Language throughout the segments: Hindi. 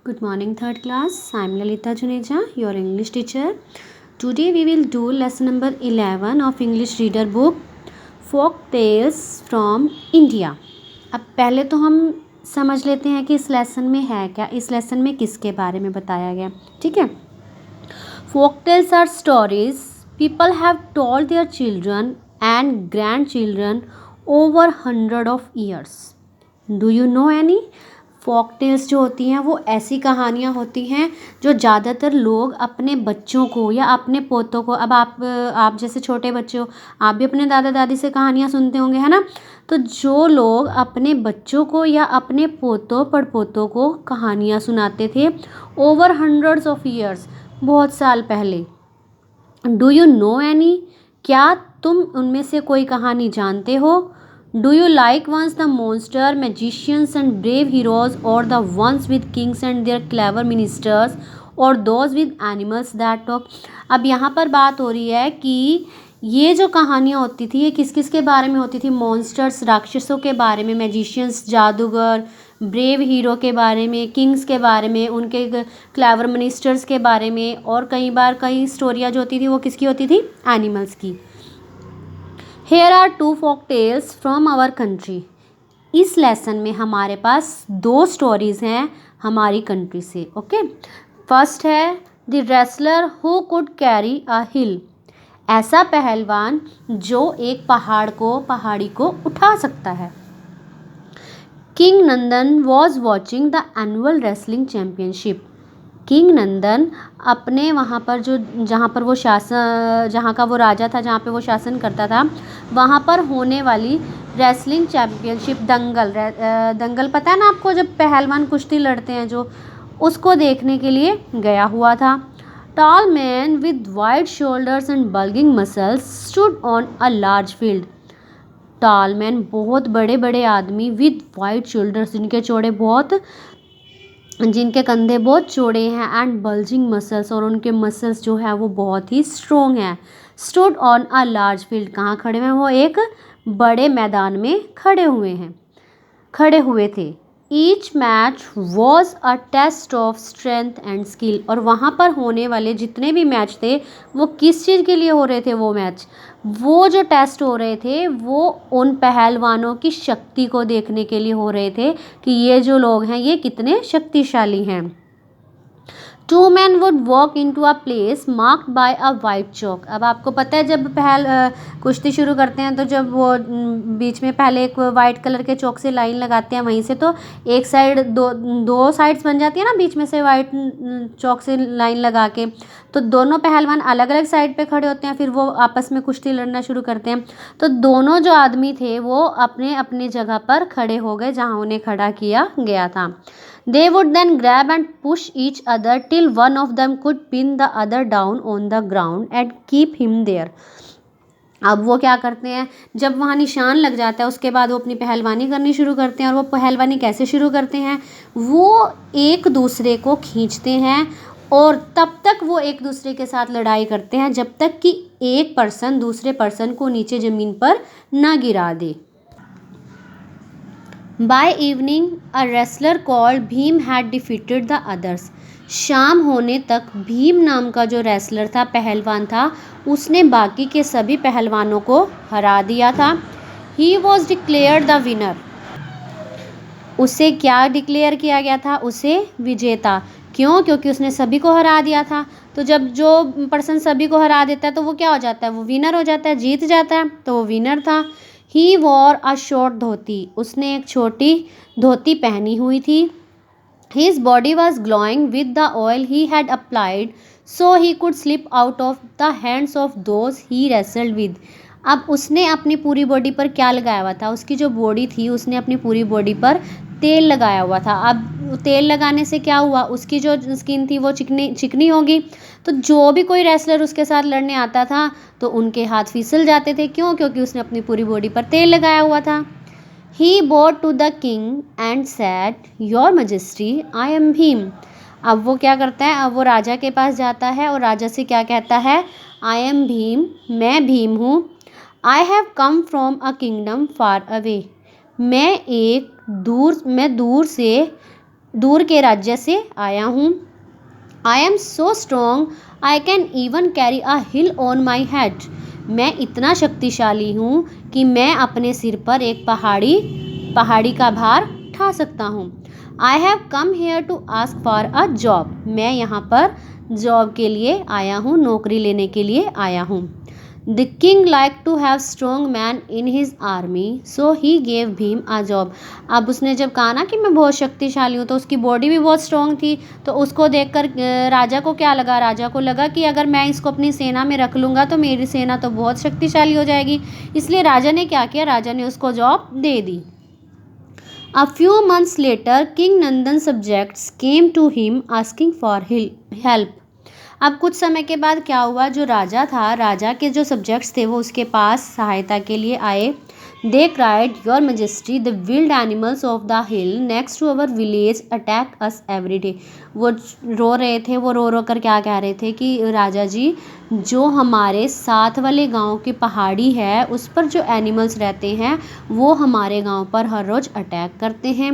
Good morning, third class. I'm Lalita Juneja, your English teacher. Today we will do lesson number 11 of English reader book Folk Tales from India. अब पहले तो हम समझ लेते हैं कि इस लेसन में है क्या, इस लेसन में किसके बारे में बताया गया. ठीक है. Folk tales are stories people have told their children and grandchildren over hundred of years. Do you know any? Folk tales जो होती हैं वो ऐसी कहानियाँ होती हैं जो ज़्यादातर लोग अपने बच्चों को या अपने पोतों को, अब आप जैसे छोटे बच्चे हो, आप भी अपने दादा दादी से कहानियाँ सुनते होंगे, है ना. तो जो लोग अपने बच्चों को या अपने पोतों पड़पोतों को कहानियाँ सुनाते थे ओवर हंड्रेड्स ऑफ ईयर्स, बहुत साल पहले. Do you know any? क्या तुम उनमें से कोई कहानी जानते हो? Do you like ones the monster, magicians and brave heroes, or the ones with kings and their clever ministers, or those with animals that talk? अब यहाँ पर बात हो रही है कि ये जो कहानियाँ होती थी ये किस किस के बारे में होती थी. मॉन्स्टर्स, राक्षसों के बारे में, मैजिशियंस, जादूगर, ब्रेव हीरो के बारे में, किंग्स के बारे में, उनके क्लेवर मिनिस्टर्स के बारे में, और कई बार कई स्टोरियाँ जो होती थी वो किसकी होती थी? एनिमल्स की. Here are two folk tales from our country. इस लेसन में हमारे पास दो स्टोरीज़ हैं हमारी कंट्री से. ओके. फर्स्ट है the wrestler who could carry a hill. ऐसा पहलवान जो एक पहाड़ी को उठा सकता है. King Nandan was watching the annual wrestling championship. King Nandan अपने वहाँ पर जहाँ का वो राजा था, जहाँ पे वो शासन करता था, वहाँ पर होने वाली रेसलिंग चैम्पियनशिप, दंगल पता है ना आपको, जब पहलवान कुश्ती लड़ते हैं जो, उसको देखने के लिए गया हुआ था. Tall man with wide shoulders and bulging muscles stood on a large field. Tall man बहुत बड़े बड़े आदमी, विद वाइड शोल्डर्स जिनके कंधे बहुत चौड़े हैं, एंड बल्जिंग मसल्स, और उनके मसल्स जो है वो बहुत ही स्ट्रोंग हैं. Stood on a large field. कहाँ खड़े हैं? वो एक बड़े मैदान में खड़े हुए थे. Each match was a test of strength and skill. और वहाँ पर होने वाले जितने भी मैच थे वो किस चीज़ के लिए हो रहे थे? वो जो टेस्ट हो रहे थे वो उन पहलवानों की शक्ति को देखने के लिए हो रहे थे कि ये जो लोग हैं ये कितने शक्तिशाली हैं. Two men would walk into a place marked by a white chalk. अब आपको पता है जब कुश्ती शुरू करते हैं तो जब वो बीच में पहले एक वाइट कलर के चौक से लाइन लगाते हैं, वहीं से तो एक साइड दो साइड्स बन जाती है ना, बीच में से वाइट चौक से लाइन लगा के, तो दोनों पहलवान अलग अलग साइड पे खड़े होते हैं. फिर वो आपस में कुश्ती लड़ना शुरू करते हैं. तो दोनों जो आदमी थे वो अपने अपनी जगह पर खड़े हो गए जहाँ उन्हें खड़ा किया गया था. They would then grab and push each other till one of them could pin the other down on the ground and keep him there. अब वो क्या करते हैं, जब वहाँ निशान लग जाता है उसके बाद वो अपनी पहलवानी करनी शुरू करते हैं. और वो पहलवानी कैसे शुरू करते हैं? वो एक दूसरे को खींचते हैं और तब तक वो एक दूसरे के साथ लड़ाई करते हैं जब तक कि एक पर्सन दूसरे पर्सन को नीचे ज़मीन पर ना गिरा दे. By evening, a wrestler called Bhim had defeated the others. शाम होने तक भीम नाम का जो रेसलर था, पहलवान था, उसने बाकी के सभी पहलवानों को हरा दिया था. He was declared the winner. उसे क्या डिक्लेयर किया गया था? उसे विजेता. क्यों? क्योंकि उसने सभी को हरा दिया था. तो जब जो पर्सन सभी को हरा देता है तो वो क्या हो जाता है? वो विनर हो जाता है, जीत जाता है. तो वो विनर था. He wore a short धोती. उसने एक छोटी धोती पहनी हुई थी. His body was glowing with the oil he had applied, so he could slip out of the hands of those he wrestled with. अब उसने अपनी पूरी बॉडी पर क्या लगाया हुआ था? उसकी जो बॉडी थी उसने अपनी पूरी बॉडी पर तेल लगाया हुआ था. अब तेल लगाने से क्या हुआ? उसकी जो स्किन थी वो चिकनी होगी. तो जो भी कोई रेसलर उसके साथ लड़ने आता था तो उनके हाथ फिसल जाते थे. क्यों? क्योंकि उसने अपनी पूरी बॉडी पर तेल लगाया हुआ था. He bowed to the king and said, Your Majesty, I am Bhim. अब वो क्या करता है? अब वो राजा के पास जाता है और राजा से क्या कहता है? I am Bhim, मैं भीम हूँ. I have come from a kingdom far away. मैं दूर से दूर के राज्य से आया हूँ। I am so strong I can even carry a hill on my head. मैं इतना शक्तिशाली हूँ कि मैं अपने सिर पर एक पहाड़ी का भार उठा सकता हूँ। I have come here to ask for a job. मैं यहाँ पर जॉब के लिए आया हूँ, नौकरी लेने के लिए आया हूँ। The king like to have strong man in his army so he gave Bhim a job. अब उसने जब कहा ना कि मैं बहुत शक्तिशाली हूँ, तो उसकी बॉडी भी बहुत स्ट्रॉन्ग थी, तो उसको देखकर राजा को क्या लगा, राजा को लगा कि अगर मैं इसको अपनी सेना में रख लूँगा तो मेरी सेना तो बहुत शक्तिशाली हो जाएगी। इसलिए राजा ने क्या किया, राजा ने उसको job they the. A few months later, King Nandan's subjects came to him asking for help. अब कुछ समय के बाद क्या हुआ, जो राजा था, राजा के जो सब्जेक्ट्स थे वो उसके पास सहायता के लिए आए। They cried, your majesty the wild animals of the hill next to our village attack us every day. वो रो रहे थे, वो रो रो कर क्या कह रहे थे कि राजा जी, जो हमारे साथ वाले गांव की पहाड़ी है उस पर जो एनिमल्स रहते हैं वो हमारे गांव पर हर रोज़ अटैक करते हैं।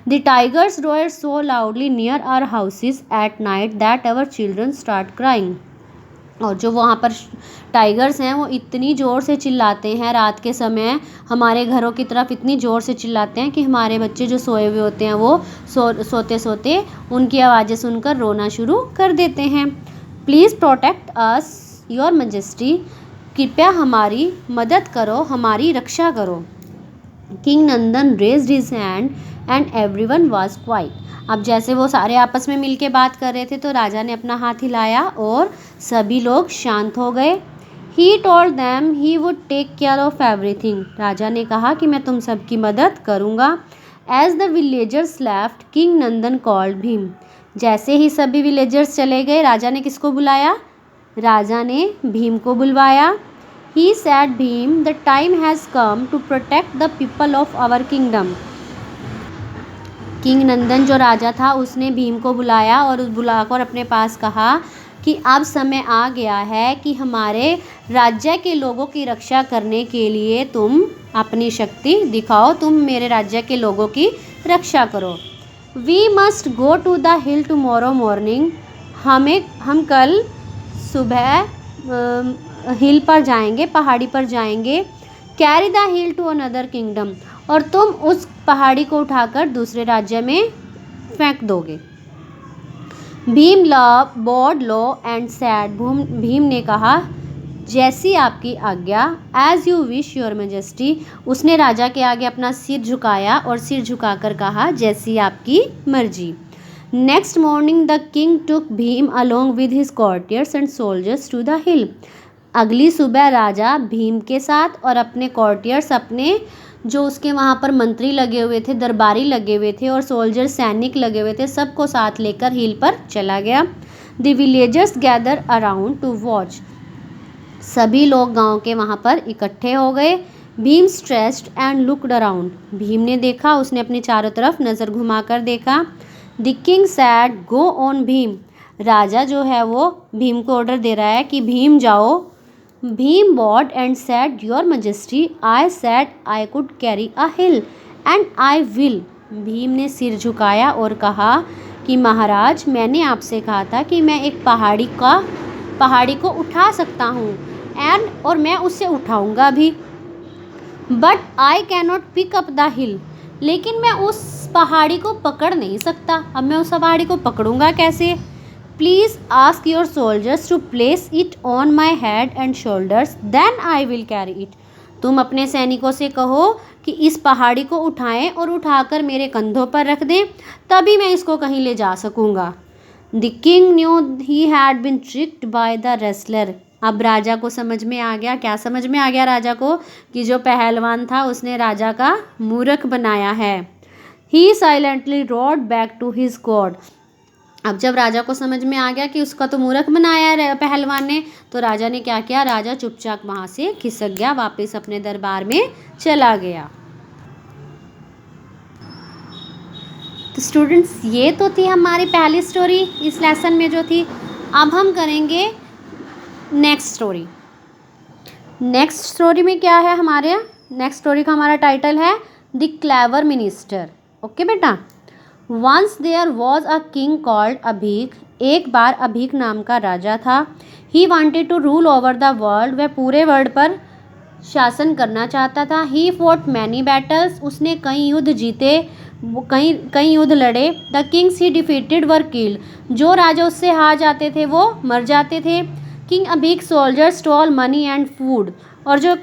The tigers roar so loudly near our houses at night that our children start crying. और जो वहाँ पर टाइगर्स हैं वो इतनी ज़ोर से चिल्लाते हैं रात के समय, हमारे घरों की तरफ इतनी ज़ोर से चिल्लाते हैं कि हमारे बच्चे जो सोए हुए होते हैं वो सोते सोते उनकी आवाज़ें सुनकर रोना शुरू कर देते हैं। Please protect us your majesty, कृपया हमारी मदद करो, हमारी रक्षा करो। King Nandan raised his hand and everyone was quite. अब जैसे वो सारे आपस में मिलके बात कर रहे थे तो राजा ने अपना हाथ हिलाया और सभी लोग शांत हो गए। He told them he would take care of everything. राजा ने कहा कि मैं तुम सबकी मदद करूँगा। As the villagers left king Nandan called Bhim. जैसे ही सभी विलेजर्स चले गए, राजा ने किसको बुलाया, राजा ने भीम को बुलवाया। He said, Bhim, the time has come to protect the people of our kingdom. King Nandan जो राजा था उसने भीम को बुलाया और बुलाकर अपने पास कहा कि अब समय आ गया है कि हमारे राज्य के लोगों की रक्षा करने के लिए तुम अपनी शक्ति दिखाओ, तुम मेरे राज्य के लोगों की रक्षा करो। We must go to the hill tomorrow morning. हम कल सुबह हिल पर जाएंगे, पहाड़ी पर जाएंगे। Carry the hill to another kingdom, और तुम उस पहाड़ी को उठाकर दूसरे राज्य में फेंक दोगे। Bhim bowed low and said. Bhim ने कहा जैसी आपकी आज्ञा, as you wish your majesty. उसने राजा के आगे अपना सिर झुकाया और सिर झुकाकर कहा जैसी आपकी मर्जी। Next morning the king took Bhim along with his courtiers and soldiers to the hill. अगली सुबह राजा भीम के साथ और अपने कॉर्टियर्स, अपने जो उसके वहाँ पर मंत्री लगे हुए थे, दरबारी लगे हुए थे और सोल्जर सैनिक लगे हुए थे, सबको साथ लेकर हिल पर चला गया। The villagers gather around to watch. सभी लोग गांव के वहाँ पर इकट्ठे हो गए। Bhim stressed and looked around. Bhim ने देखा, उसने अपने चारों तरफ नज़र घुमाकर देखा। The king said go on Bhim. राजा जो है वो भीम को ऑर्डर दे रहा है कि भीम जाओ। Bhim bowed and said your majesty I said I could carry a hill and I will. Bhim ने सिर झुकाया और कहा कि महाराज, मैंने आपसे कहा था कि मैं एक पहाड़ी को उठा सकता हूँ और मैं उससे उठाऊँगा भी। But I cannot pick up the hill. लेकिन मैं उस पहाड़ी को पकड़ नहीं सकता। अब मैं उस पहाड़ी को पकड़ूंगा कैसे? Please ask your soldiers to place it on my head and shoulders then I will carry it. तुम अपने सैनिकों से कहो कि इस पहाड़ी को उठाएं और उठाकर मेरे कंधों पर रख दें, तभी मैं इसको कहीं ले जा सकूंगा। The king new he had been tricked by the wrestler. अब राजा को समझ में आ गया, क्या समझ में आ गया राजा को, कि जो पहलवान था उसने राजा का मूर्ख बनाया है। He silently rode back to his god. अब जब राजा को समझ में आ गया कि उसका तो मूर्ख बनाया है पहलवान ने, तो राजा ने क्या किया, राजा चुपचाप वहाँ से खिसक गया, वापस अपने दरबार में चला गया। तो स्टूडेंट्स, ये तो थी हमारी पहली स्टोरी इस लेसन में जो थी। अब हम करेंगे नेक्स्ट स्टोरी। नेक्स्ट स्टोरी में क्या है, हमारे नेक्स्ट स्टोरी का हमारा टाइटल है द क्लेवर मिनिस्टर। ओके बेटा, once there was a king called Abhik, एक बार अभीक नाम का राजा था। He wanted to rule over the world, वह पूरे वर्ल्ड पर शासन करना चाहता था। ही फॉट मैनी बैटल्स, उसने कई युद्ध जीते, कई कई युद्ध लड़े। The Kings he defeated were killed, जो राजा उससे हार जाते थे वो मर जाते थे। King Abhik soldiers stall money and food, और जो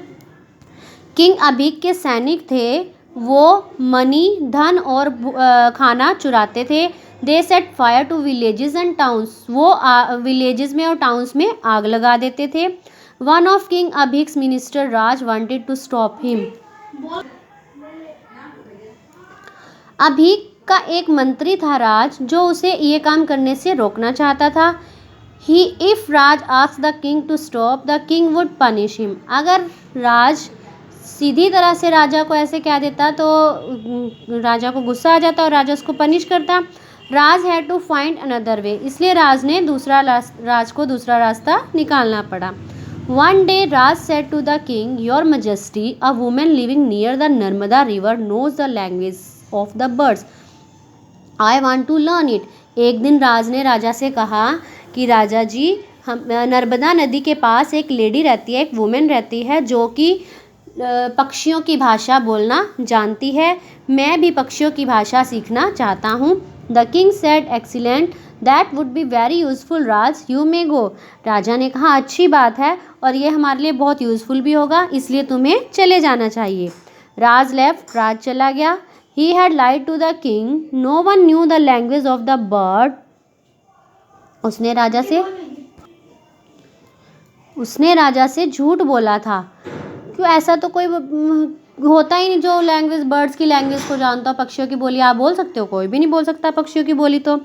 किंग अभीक के सैनिक थे वो मनी, धन और खाना चुराते थे। They set fire to villages and towns, वो विलेजेस में और टाउन्स में आग लगा देते थे। One of king Abhik's minister Raj wanted to stop him, Abhik का एक मंत्री था राज जो उसे ये काम करने से रोकना चाहता था। He if Raj asked the king to stop, the king would punish him, अगर राज सीधी तरह से राजा को ऐसे कह देता तो राजा को गुस्सा आ जाता और राजा उसको पनिश करता। Raj had to find another way, इसलिए राज को दूसरा रास्ता निकालना पड़ा। One day Raj said to the king, your majesty, a women living near the Narmada river knows the language of the birds, I want to learn it. एक दिन राज ने राजा से कहा कि राजा जी, हम नर्मदा नदी के पास एक लेडी रहती है, एक वुमेन रहती है जो कि पक्षियों की भाषा बोलना जानती है, मैं भी पक्षियों की भाषा सीखना चाहता हूँ। The king said, excellent, that would be very useful Raj, you may go. राजा ने कहा अच्छी बात है और ये हमारे लिए बहुत यूज़फुल भी होगा, इसलिए तुम्हें चले जाना चाहिए। राज लेफ्ट, राज चला गया। He had lied to the king, no one knew the language of the bird, उसने राजा से झूठ बोला था। क्यों, ऐसा तो कोई होता ही नहीं जो लैंग्वेज, बर्ड्स की लैंग्वेज को जानता हो। पक्षियों की बोली आप बोल सकते हो, कोई भी नहीं बोल सकता पक्षियों की बोली। तो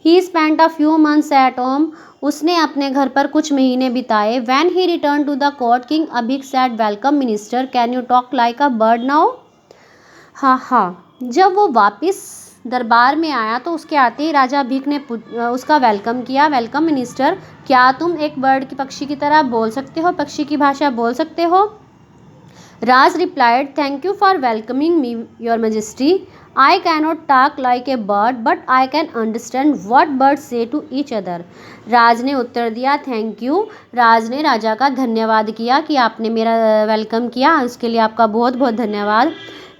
he spent a few months at home, उसने अपने घर पर कुछ महीने बिताए। When he return to the court, king Abhik said, welcome minister, can you talk like a bird now. हाँ, जब वो वापस दरबार में आया तो उसके आते ही राजा अभीक ने उसका वेलकम किया। वेलकम मिनिस्टर, क्या तुम एक बर्ड की, पक्षी की तरह बोल सकते हो, पक्षी की भाषा बोल सकते हो। Raj replied, thank you for welcoming me your majesty, I cannot talk like a bird but I can understand what birds say to each other. Raj ने उत्तर दिया, थैंक यू। राज ने राजा का धन्यवाद किया कि आपने मेरा वेलकम किया, उसके लिए आपका बहुत बहुत धन्यवाद।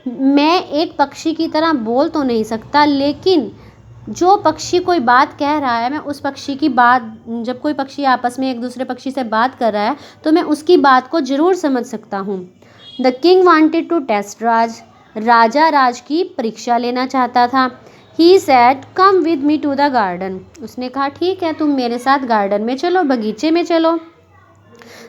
मैं एक पक्षी की तरह बोल तो नहीं सकता, लेकिन जो पक्षी कोई बात कह रहा है, मैं उस पक्षी की बात, जब कोई पक्षी आपस में एक दूसरे पक्षी से बात कर रहा है तो मैं उसकी बात को ज़रूर समझ सकता हूँ। The king wanted to test Raj, राजा राज की परीक्षा लेना चाहता था। He said, come with me to the garden, उसने कहा ठीक है तुम मेरे साथ गार्डन में चलो, बगीचे में चलो।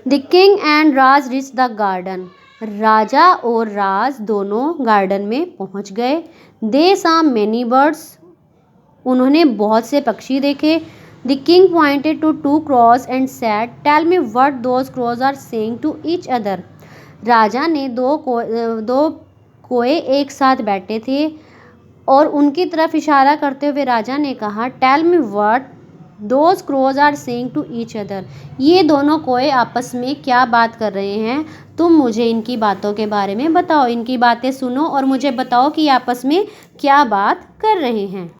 The king and Raj reach the garden, राजा और राज दोनों गार्डन में पहुंच गए। दे सॉ मेनी बर्ड्स, उन्होंने बहुत से पक्षी देखे। The king pointed to two crows and said, tell me what those crows are saying to each other. राजा ने दो कोए एक साथ बैठे थे और उनकी तरफ इशारा करते हुए राजा ने कहा, tell me what those crows are saying to each other, ये दोनों कोए आपस में क्या बात कर रहे हैं, तुम मुझे इनकी बातों के बारे में बताओ, इनकी बातें सुनो और मुझे बताओ कि आपस में क्या बात कर रहे हैं।